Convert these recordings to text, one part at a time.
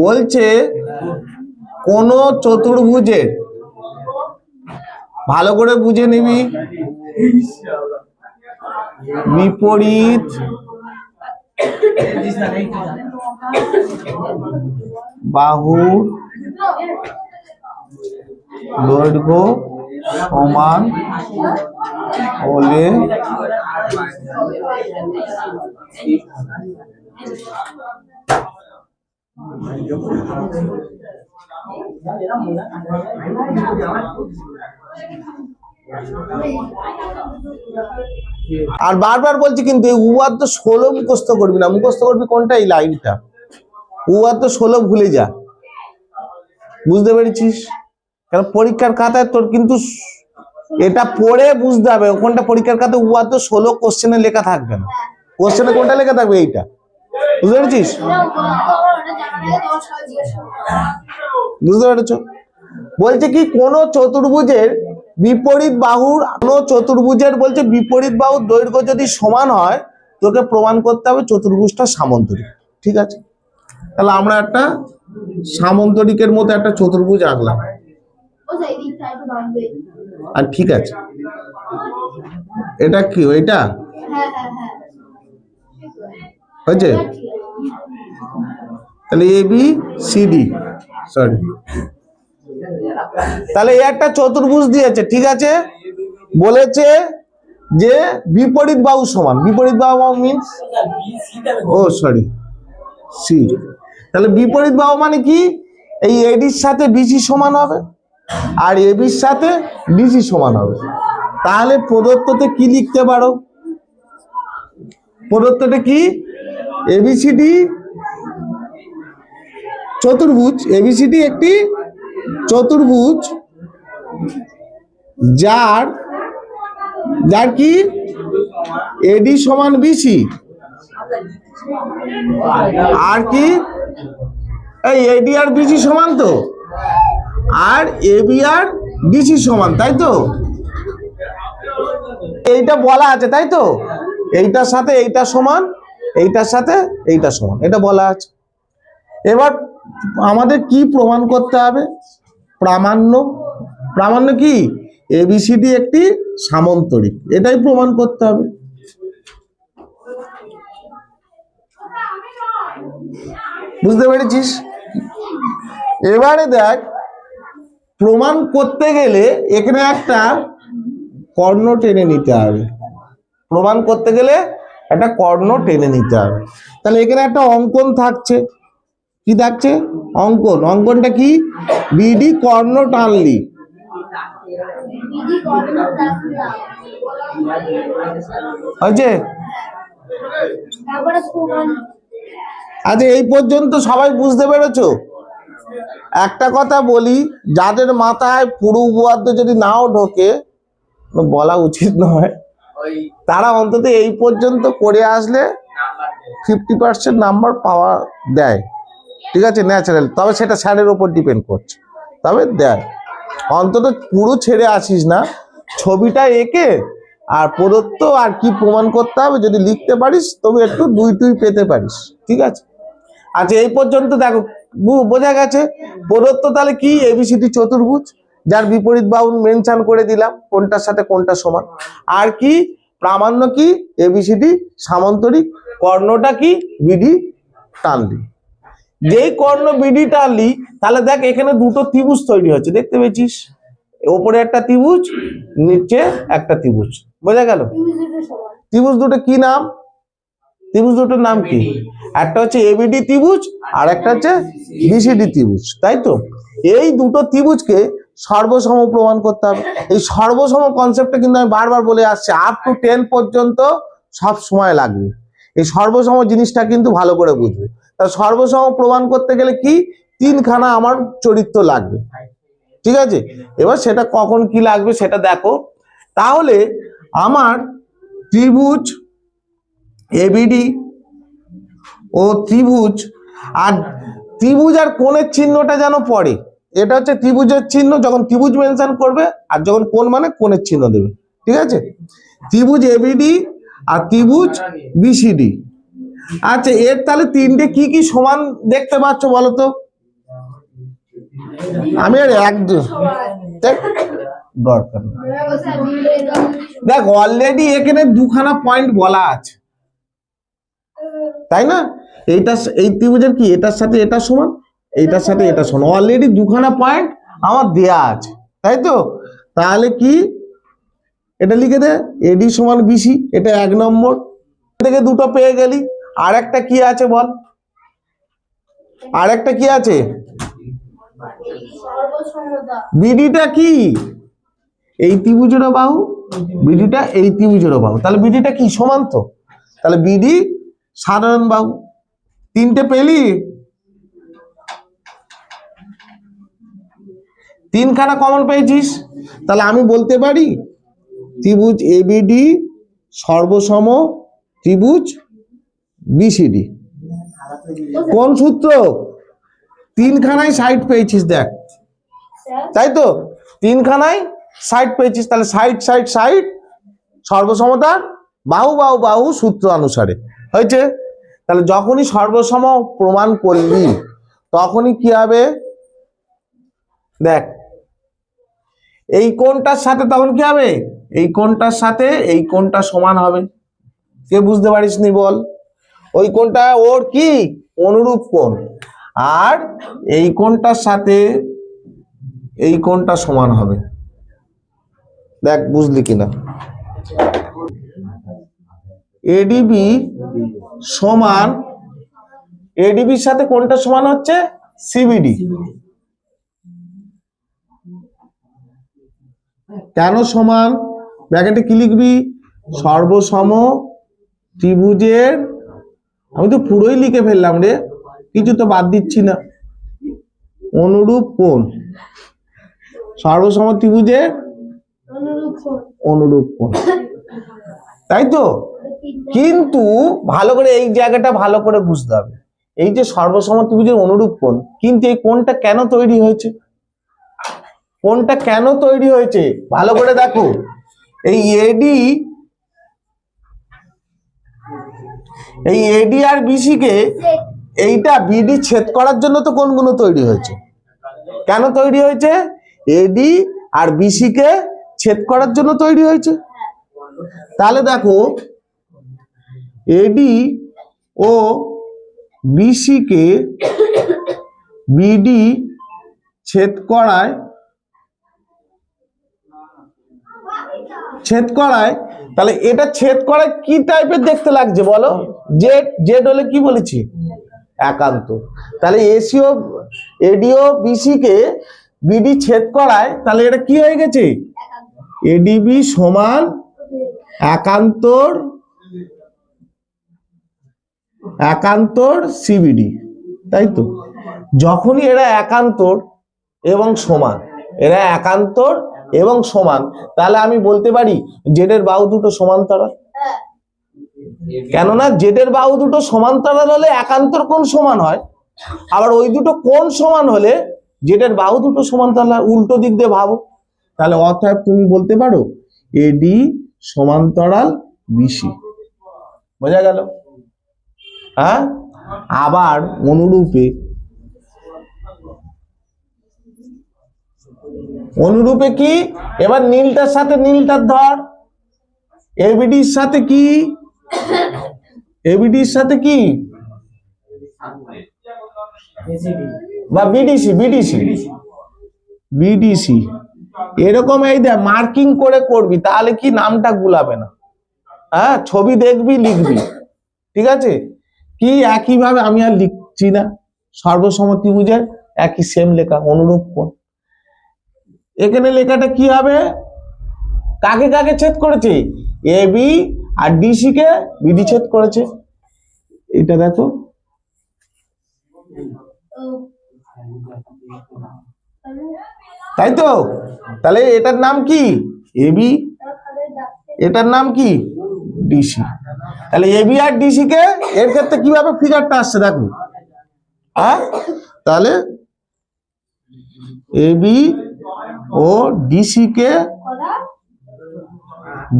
বলছে কোন চতুর্ভুজের, ভালো করে বুঝে নিবি, বিপরীত বাহুর দৈর্ঘ্য সমান হলে আর বারবার বলছি কিন্তু উয়ার তো 16 মুখস্থ করবি না, মুখস্থ করবি কোনটা? এই লাইনটা। উয়ার তো 16 ভুলে যা, বুঝতে পেরেছিস? কারণ পরীক্ষার খাতায় তোর কিন্তু এটা পড়ে বুঝতে হবে। কোনটা পরীক্ষার খাতায় উয়ার তো 16 কোশ্চেনে লেখা থাকবে না। কোশ্চেনে কোনটা লেখা থাকবে? এইটা, বুঝতে পেরেছিস? বুঝতে পেরেছ? বলছে কি কোন চতুর্ভুজের বিপরীত বাহুর, কোন চতুর্ভুজের বলছে বিপরীত বাহুর দৈর্ঘ্য যদি সমান হয় তোকে প্রমাণ করতে হবে চতুর্ভুজটা সামন্তরিক। ঠিক আছে, তাহলে আমরা একটা সামন্তরিকের মতো একটা চতুর্ভুজ আঁকলাম। আর ঠিক আছে, এটা কি? এটা হয়েছে? তাহলে A B C D, sorry, তাহলে একটা চতুর্ভুজ দিয়েছে। ঠিক আছে, বলেছে যে বিপরীত বাহু সমান, বিপরীত বাহু মিন্স, ও সরি, সি। তাহলে বিপরীত বাহু মানে কি? এই এডির সাথে বিসি সমান হবে আর এবির সাথে ডিসি সমান হবে। তাহলে প্রদত্ততে কি লিখতে পারো? প্রদত্ততে কি? এবিসিডি চতুর্ভুজ, এবিসিডি একটি চতুর্ভুজ যার যার কি এডি সমান বিসি, আর কি এই এডি আর বিসি সমান তো, আর এবি আর ডিসি সমান, তাই তো? এইটা বলা আছে, তাই তো? এইটার সাথে এইটা সমান, এইটার সাথে এইটা সমান, এটা বলা আছে। এবার আমাদের কি প্রমাণ করতে হবে? প্রামাণ্য। প্রামাণ্য কি? এবিসিডি একটি সামন্তরিক, এটাই প্রমাণ করতে হবে। বুঝতে পেরেছিস? এবারে দেখ, প্রমাণ করতে গেলে এখানে একটা কর্ণ টেনে নিতে হবে। প্রমাণ করতে গেলে একটা কর্ণ টেনে নিতে হবে। তাহলে এখানে একটা অঙ্কন থাকছে। কি থাকছে? অঙ্কন। অঙ্কনটা কি? বিডি কর্ণ টানলি। হয়েছে? আচ্ছা, এই পর্যন্ত সবাই বুঝতে পেরেছো? একটা কথা বলি, যাদের মাথায় পুরো উপপাদ্য যদি নাও ঢোকে, বলা উচিত নয়, তারা অন্তত এই পর্যন্ত করে আসলে 50% নাম্বার পাওয়া দেয়। ঠিক আছে, ন্যাচারাল। তবে সেটা স্যারের উপর ডিপেন্ড করছে, তবে দেয়। অন্তত পুরো ছেড়ে আসিস না, ছবিটা এঁকে আর প্রদত্ত আর কি প্রমাণ করতে হবে যদি লিখতে পারিস তবে একটু 2-2 পেতে পারিস। ঠিক আছে? আচ্ছা, এই পর্যন্ত দেখো বোঝা গেছে। প্রদত্ত তাহলে কি? এবিসিডি চতুর্ভুজ যার বিপরীত বাহু মেনশন করে দিলাম, কোনটার সাথে কোনটা সমান। আর কি? প্রামাণ্য কি? এবিসিডি সামান্তরিক। কর্ণটা কি? বিডি টানলি। যেই কর্ণ বিডি টানলি, তাহলে দেখ এখানে দুটো ত্রিভুজ তৈরি হচ্ছে, দেখতে পেয়েছিস? ওপরে একটা ত্রিভুজ, নিচে একটা ত্রিভুজ। বোঝা গেল? ত্রিভুজ দুটো কি নাম? ত্রিভুজ দুটোর নাম কি? একটা হচ্ছে এবিডি ত্রিভুজ আর একটা হচ্ছে বিসিডি ত্রিভুজ, তাই তো? এই দুটো ত্রিভুজকে সর্বসম প্রমাণ করতে হবে। এই সর্বসম কনসেপ্টটা কিন্তু আমি বারবার বলে আসছি, আপ টু 10 পর্যন্ত সব সময় লাগবে। এই সর্বসম জিনিসটা কিন্তু ভালো করে বুঝবে। তা সর্বসম প্রমাণ করতে গেলে কি? 3খানা আমার চরিত্র লাগবে। ঠিক আছে, এবার সেটা কখন কি লাগবে সেটা দেখো। তাহলে আমার ত্রিভুজ এবিডি ও ত্রিভুজ আর কোণের চিহ্নটা যেন পড়ে। এটা হচ্ছে ত্রিভুজের চিহ্ন, যখন ত্রিভুজ মেনশন করবে, আর যখন কোণ মানে কোণের চিহ্ন দেবে। ঠিক আছে? ত্রিভুজ এবিডি আর ত্রিভুজ বিসিডি। আচ্ছা, এর তাহলে তিনটে কি কি সমান দেখতে পাচ্ছ বলো তো? আমি আর এক দরকার নেই। দেখ অলরেডি এখানে দুখানা পয়েন্ট বলা আছে, তাই না? এইটা এই ত্রিভুজের কি এটার সাথে এটা সমান, এইটার সাথে এটা সমান, অলরেডি দুখানা পয়েন্ট আমার দেয়া আছে, তাই তো? তাহলে কি এটা লিখে দে, এডি সমান বিসি, এটা 1 নম্বর থেকে দুটো পেয়ে গেলি। আর একটা কি আছে বল, আর একটা কি আছে? বিডিটা কি এই ত্রিভুজের বাহু, বিডিটা এই ত্রিভুজের বাহু, তাহলে বিডিটা কি সমান তো, তাহলে বিডি সাধারণ বাহু। তিনটে পেলি, তিনখানা কমন পেয়েছিস, তাহলে আমি বলতে পারি ত্রিভুজ এবিডি সর্বসম ত্রিভুজ বিসিডি। কোন সূত্র? তিনখানায় সাইড পেয়েছিস, দেখ, তাই তো? তিনখানায় সাইড পেয়েছিস, তাহলে সাইড সাইড সাইড সর্বসমতার বাহু বাহু বাহু সূত্র অনুসারে হয়েছে। তাহলে যখনই সর্বসম প্রমাণ করবি তখনই কি হবে, দেখ এই কোণটার সাথে তখন কি হবে, এই কোণটার সাথে এই কোণটা সমান হবে। কে বুঝতে পারিস নি বল? ওই কোণটা ওর কি অনুরূপ কোণ, আর এই কোণটার সাথে এই কোণটা সমান হবে। দেখ বুঝলি কিনা? এডিবি সমান, এডিবির সাথে কোণটা সমান হচ্ছে সিবিডি। কেন সমান? ব্র্যাকেটে কি লিখবি? সর্বসম ত্রিভুজের, আমি তো পুরোই লিখে ফেললাম রে, কিছু তো বাদ দিচ্ছি না, অনুরূপ কোণ, সর্বসম ত্রিভুজের অনুরূপ কোণ, তাই তো? কিন্তু ভালো করে এই জায়গাটা ভালো করে বুঝতে হবে, এই যে সর্বসম ত্রিভুজের অনুরূপ কোণ, কিন্তু এই কোণটা কেন তৈরি হয়েছে, কোণটা কেন তৈরি হয়েছে ভালো করে দেখো। এই এডি, এই এডি আর বিসি কে, এইটা বিডি ছেদ করার জন্য তো কোণগুলো তৈরি হয়েছে। কেন তৈরি হয়েছে? এডি আর বিসি কে ছেদ করার জন্য তৈরি হয়েছে। তাহলে দেখো এডি ও বিসি কে বিডি ছেদ করায়, তাহলে এটা ছেদ করায় কি টাইপের দেখতে লাগছে বলো? জেড, জেড হলে কি বলেছি? একান্ত। তাহলে এসিও এডিও বিসি কে বিডি ছেদ করায়, তাহলে এটা কি হয়ে গেছে? এডিবি সমান একান্তর, একান্তর সিবিডি, তাই তো? যখনই এরা একান্তর এবং সমান, এরা একান্তর এবং সমান, তাহলে আমি বলতে পারি জেডের বাহু দুটো সমান্তরাল। কেননা জেডের বাহু দুটো সমান্তরাল হলে একান্তর কোণ সমান হয়, আবার ওই দুটো কোণ সমান হলে জেডের বাহু দুটো সমান্তরাল। উল্টো দিক দিয়ে ভাবো, তাহলে অতএব তুমি বলতে পারো এডি সমান্তরাল বিসি। বোঝা গেল? হ্যাঁ। আবার অনুরূপে, অনুরূপে কি, এবার নীলটার সাথে নীলটার ধর, এবিডির সাথে কি, এবিডির সাথে কি, বা বিডিসি, বিডিসি, বিডিসি, এরকম এই দেখ মার্কিং করে করবি, তাহলে কি নামটা গুলাবে না। হ্যাঁ, ছবি দেখবি লিখবি, ঠিক আছে? কি একইভাবে আমি আর লিখছি না, সর্বসম ত্রিভুজের একই সেম লেখা, অনুরূপ কোণ। এখানে লেখাটা কি হবে? কাকে কাকে ছেদ করেছে? এবি আর ডিসি কে বিডি ছেদ করেছে। এটা দেখো, তাই তো? তাহলে এটার নাম কি? এবি, এটার নাম কি? ডিসি। তাহলে এবি আর ডিসি কে, এর ক্ষেত্রে কিভাবে ফিগারটা আসছে দেখো। হ্যাঁ, তাহলে এবি ও ডিসি কে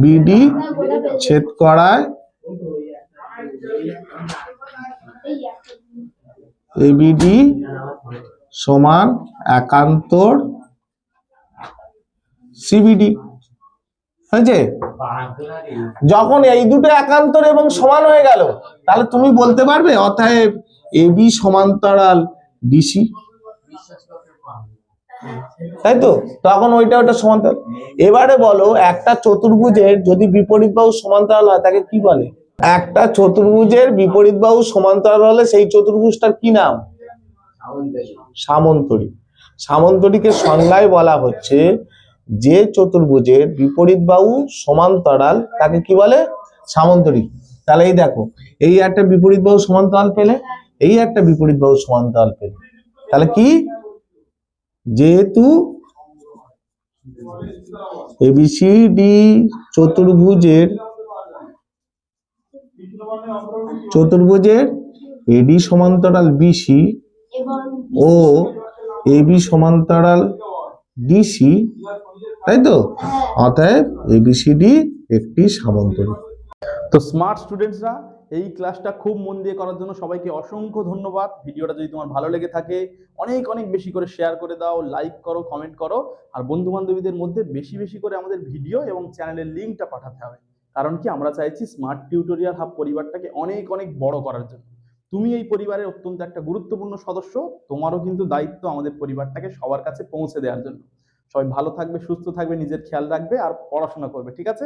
বিডি ছেদ করায় এবিডি সমান একান্তর সিবিডি হয়েছে। যখন এই দুটো একান্তর এবং সমান হয়ে গেল, তাহলে তুমি বলতে পারবে অতএব এবি সমান্তরাল ডিসি, তাই তো? তখন ওইটা সমান্তরাল। এবারে বলো, একটা চতুর্ভুজের যদি বিপরীত বাহু সমান্তরাল হয় তাকে কি বলে? একটা চতুর্ভুজের বিপরীত বাহু সমান্তরাল হলে সেই চতুর্ভুজটার কি নাম? সামন্তরিক। সামন্তরিকের সংজ্ঞায় বলা হচ্ছে যে চতুর্ভুজের বিপরীত বাহু সমান্তরাল তাকে কি বলে? সামন্তরিক। তাহলে এই দেখো, এই একটা বিপরীত বাহু সমান্তরাল পেলে, এই একটা বিপরীত বাহু সমান্তরাল পেলে, তাহলে কি? যেহেতু এবিসিডি চতুর্ভুজের এডি সমান্তরাল বিসি ও এবি সমান্তরাল ডিসি, তাই তো? অতএব এবিসিডি একটি সামান্তরিক। তো স্মার্ট স্টুডেন্টসরা, এই ক্লাসটা খুব মন দিয়ে করার জন্য সবাইকে অসংখ্য ধন্যবাদ। ভিডিওটা যদি তোমার ভালো লেগে থাকে অনেক অনেক বেশি করে শেয়ার করে দাও, লাইক করো, কমেন্ট করো, আর বন্ধু বান্ধবীদের মধ্যে বেশি বেশি করে আমাদের ভিডিও এবং চ্যানেলের লিঙ্কটা পাঠাতে হবে। কারণ কি, আমরা চাইছি স্মার্ট টিউটোরিয়াল হাব পরিবারটাকে অনেক অনেক বড় করার জন্য। তুমি এই পরিবারের অত্যন্ত একটা গুরুত্বপূর্ণ সদস্য, তোমারও কিন্তু দায়িত্ব আমাদের পরিবারটাকে সবার কাছে পৌঁছে দেওয়ার জন্য। সবাই ভালো থাকবে, সুস্থ থাকবে, নিজের খেয়াল রাখবে আর পড়াশোনা করবে, ঠিক আছে?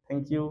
Thank you.